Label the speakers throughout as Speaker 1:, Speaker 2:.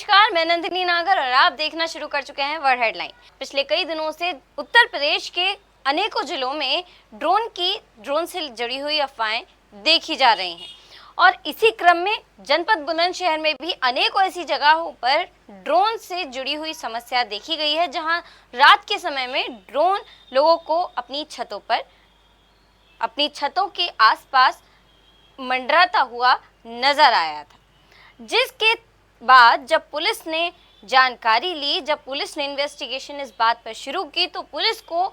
Speaker 1: नमस्कार, मैं नंदिनी नागर और आप देखना शुरू कर चुके हैं वर्ल्ड हेडलाइन। पिछले कई दिनों से उत्तर प्रदेश के अनेकों जिलों में ड्रोन से जुड़ी हुई अफवाहें देखी जा रही हैं और इसी क्रम में जनपद बुलंदशहर में भी अनेकों ऐसी जगहों पर ड्रोन से जुड़ी हुई समस्या देखी गई है, जहां रात के समय में ड्रोन लोगों को अपनी छतों के आसपास मंडराता हुआ नजर आया था। जिसके बाद जब पुलिस ने जानकारी ली, जब पुलिस ने इन्वेस्टिगेशन इस बात पर शुरू की, तो पुलिस को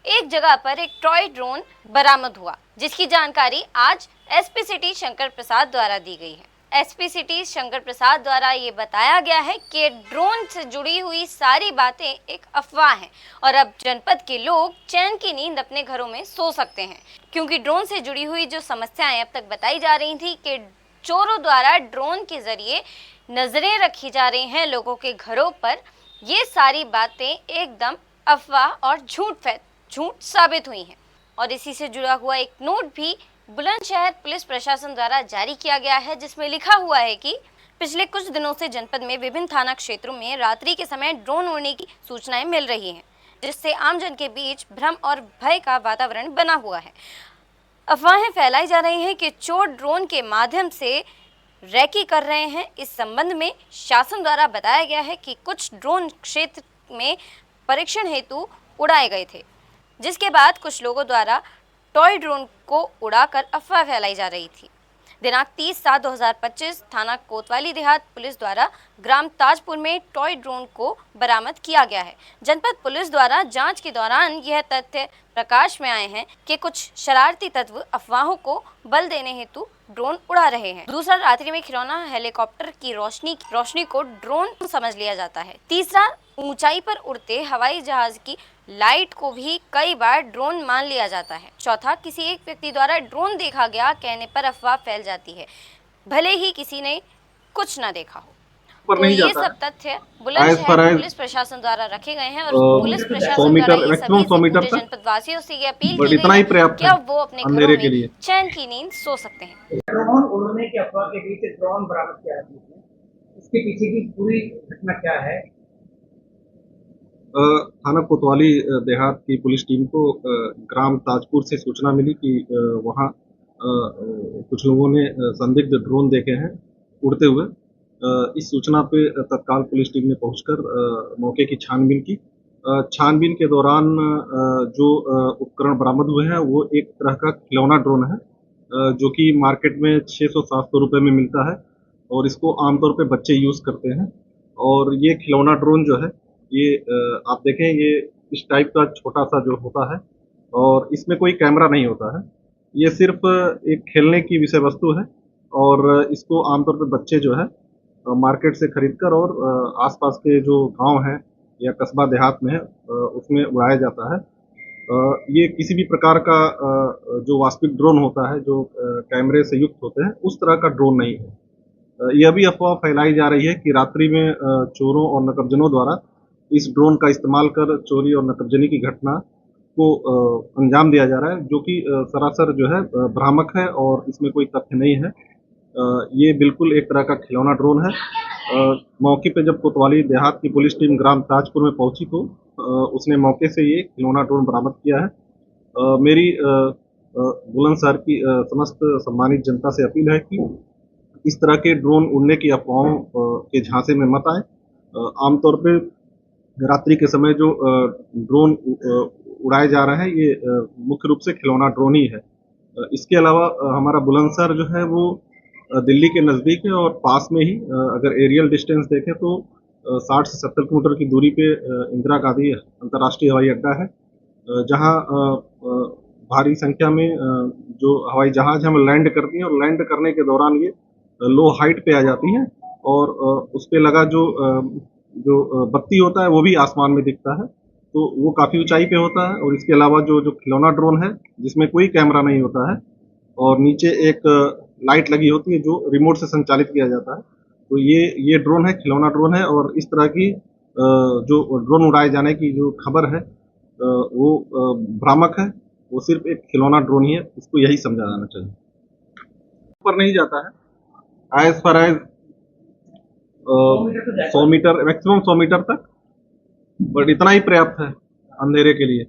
Speaker 1: एक जगह पर एक टॉय ड्रोन बरामद हुआ, जिसकी जानकारी आज एसपी सिटी शंकर प्रसाद द्वारा दी गई है। एसपी सिटी शंकर प्रसाद द्वारा ये बताया गया है कि ड्रोन से जुड़ी हुई सारी बातें एक अफवाह हैं और अब जनपद के लोग चैन की नींद अपने घरों में सो सकते हैं, क्योंकि ड्रोन से जुड़ी हुई जो समस्याएं अब तक बताई जा रही थी कि चोरों द्वारा ड्रोन के जरिए नजरें रखी जा रही हैं लोगों के घरों पर, ये सारी बातें एकदम अफवाह और झूठ साबित हुई हैं। और इसी से जुड़ा हुआ एक नोट भी बुलंदशहर पुलिस प्रशासन द्वारा जारी किया गया है, जिसमें लिखा हुआ है कि पिछले कुछ दिनों से जनपद में विभिन्न थाना क्षेत्रों में रात्रि के समय ड्रोन उड़ने की सूचनाएं मिल रही हैं, जिससे आमजन के बीच भ्रम और भय का वातावरण बना हुआ है। अफवाहें फैलाई जा रही हैं कि चोर ड्रोन के माध्यम से रैकी कर रहे हैं। इस संबंध में शासन द्वारा बताया गया है कि कुछ ड्रोन क्षेत्र में परीक्षण हेतु उड़ाए गए थे, जिसके बाद कुछ लोगों द्वारा टॉय ड्रोन को उड़ाकर अफवाह फैलाई जा रही थी। दिनांक 30/7/2025 थाना कोतवाली देहात पुलिस द्वारा ग्राम ताजपुर में टॉय ड्रोन को बरामद किया गया है। जनपद पुलिस द्वारा जांच के दौरान यह तथ्य प्रकाश में आए हैं कि कुछ शरारती तत्व अफवाहों को बल देने हेतु ड्रोन उड़ा रहे हैं। दूसरा, रात्रि में खिलौना हेलीकॉप्टर की रोशनी को ड्रोन समझ लिया जाता है। तीसरा, ऊंचाई पर उड़ते हवाई जहाज की लाइट को भी कई बार ड्रोन मान लिया जाता है। चौथा, किसी एक व्यक्ति द्वारा ड्रोन देखा गया कहने पर अफवाह फैल जाती है, भले ही किसी ने कुछ न देखा हो। तो ये सब तथ्य बुलंदशहर पुलिस प्रशासन द्वारा रखे गए हैं और पुलिस प्रशासन द्वारा ये सभी जनपद वासियों से ये अपील की गई है कि अब वो अपने घरों में चैन की नींद सो सकते हैं।
Speaker 2: ड्रोन उड़ने की अफवाह के बीच ड्रोन बरामद किया है, इसके पीछे की पूरी घटना क्या है?
Speaker 3: थाना कोतवाली देहात की पुलिस टीम को ग्राम ताजपुर से सूचना मिली कि वहाँ कुछ लोगों ने संदिग्ध ड्रोन देखे हैं उड़ते हुए। इस सूचना पे तत्काल पुलिस टीम ने पहुंचकर मौके की छानबीन की। छानबीन के दौरान जो उपकरण बरामद हुए हैं वो एक तरह का खिलौना ड्रोन है, जो कि मार्केट में 600-700 रुपये में मिलता है और इसको आमतौर पे बच्चे यूज़ करते हैं। और ये खिलौना ड्रोन जो है ये आप देखें, ये इस टाइप का छोटा सा जो होता है और इसमें कोई कैमरा नहीं होता है। ये सिर्फ एक खेलने की विषय वस्तु है और इसको आमतौर पे बच्चे जो है मार्केट से खरीदकर और आसपास के जो गांव हैं या कस्बा देहात में है उसमें उड़ाया जाता है। ये किसी भी प्रकार का जो वास्तविक ड्रोन होता है जो कैमरे से युक्त होते हैं उस तरह का ड्रोन नहीं है। यह भी अफवाह फैलाई जा रही है कि रात्रि में चोरों और नकबजनों द्वारा इस ड्रोन का इस्तेमाल कर चोरी और नकबजनी की घटना को अंजाम दिया जा रहा है, जो कि सरासर जो है भ्रामक है और इसमें कोई तथ्य नहीं है। ये बिल्कुल एक तरह का खिलौना ड्रोन है। मौके पे जब कोतवाली देहात की पुलिस टीम ग्राम ताजपुर में पहुंची तो उसने मौके से ये खिलौना ड्रोन बरामद किया है। मेरी बुलंदशहर की समस्त सम्मानित जनता से अपील है कि इस तरह के ड्रोन उड़ने की अफवाहों के झांसे में मत आए। आमतौर पे रात्रि के समय जो ड्रोन उड़ाए जा रहे हैं ये मुख्य रूप से खिलौना ड्रोन ही है। इसके अलावा हमारा बुलंदशहर जो है वो दिल्ली के नज़दीक है और पास में ही अगर एरियल डिस्टेंस देखें तो 60 से 70 किलोमीटर की दूरी पे इंदिरा गांधी अंतर्राष्ट्रीय हवाई अड्डा है, जहां भारी संख्या में जो हवाई जहाज हम लैंड करती हैं और लैंड करने के दौरान ये लो हाइट पे आ जाती हैं और उस पे लगा जो बत्ती होता है वो भी आसमान में दिखता है, तो वो काफ़ी ऊंचाई पे होता है। और इसके अलावा जो खिलौना ड्रोन है जिसमें कोई कैमरा नहीं होता है और नीचे एक लाइट लगी होती है जो रिमोट से संचालित किया जाता है, तो ये ड्रोन है, खिलौना ड्रोन है। और इस तरह की जो ड्रोन उड़ाए जाने की जो खबर है वो भ्रामक है, वो सिर्फ एक खिलौना ड्रोन ही है, इसको यही समझा जाना चाहिए। ऊपर नहीं जाता है एज फार एज
Speaker 2: मीटर तो जाएगा।
Speaker 3: 100 मीटर, मैक्सिमम 100 मीटर तक, बट इतना ही पर्याप्त है अंधेरे के लिए।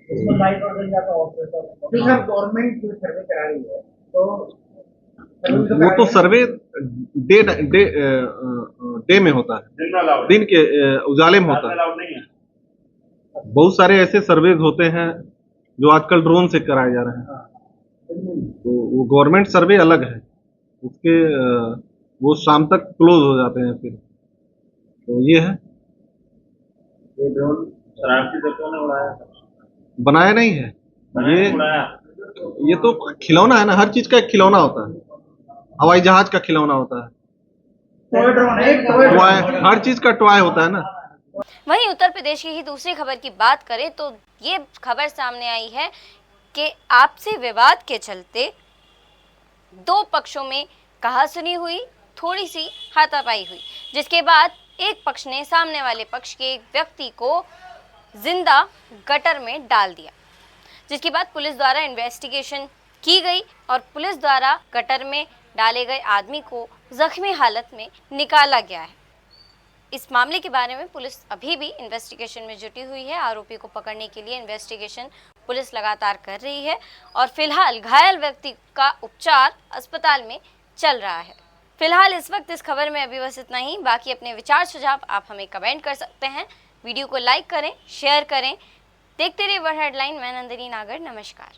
Speaker 2: इसमें लाइट और जल जाता ऑपरेटर। तो सर गवर्नमेंट जो सर्वे करा रही है तो
Speaker 3: वो तो सर्वे डे डे डे में होता है, दिन के उजाले में होता है। बहुत सारे ऐसे सर्वेज होते हैं जो आजकल ड्रोन से कराए जा रहे हैं, तो वो गवर्नमेंट सर्वे अलग है, उसके वो शाम तक क्लोज हो जाते हैं फिर। तो ये है,
Speaker 4: ये ड्रोन शरारती तत्वों ने उड़ाया था,
Speaker 3: बनाया नहीं है ये तो खिलौना है ना, हर चीज का एक खिलौना होता है, हवाई जहाज का खिलौना होता है,
Speaker 2: टॉय ड्रोन है, टॉय
Speaker 3: टॉय,
Speaker 2: ड्रोन।
Speaker 3: हर चीज का टॉय होता है ना।
Speaker 1: वहीं उत्तर प्रदेश की ही दूसरी खबर की बात करें तो ये खबर सामने आई है कि आपसी विवाद के चलते दो पक्षों में कहासुनी हुई, थोड़ी सी हाथापाई हुई, जिसके बाद एक पक्ष ने सामने वाले पक्ष के एक व्यक्ति को जिंदा गटर में डाल दिया, जिसके बाद पुलिस द्वारा इन्वेस्टिगेशन की गई और पुलिस द्वारा गटर में डाले गए आदमी को जख्मी हालत में निकाला गया है। इस मामले के बारे में पुलिस अभी भी इन्वेस्टिगेशन में जुटी हुई है। आरोपी को पकड़ने के लिए इन्वेस्टिगेशन पुलिस लगातार कर रही है और फिलहाल घायल व्यक्ति का उपचार अस्पताल में चल रहा है। फिलहाल इस वक्त इस खबर में अभी बस इतना ही। बाकी अपने विचार सुझाव आप हमें कमेंट कर सकते हैं। वीडियो को लाइक करें, शेयर करें। देखते रहिए वर्ल्ड हेडलाइन। मैं नंदिनी नागर, नमस्कार।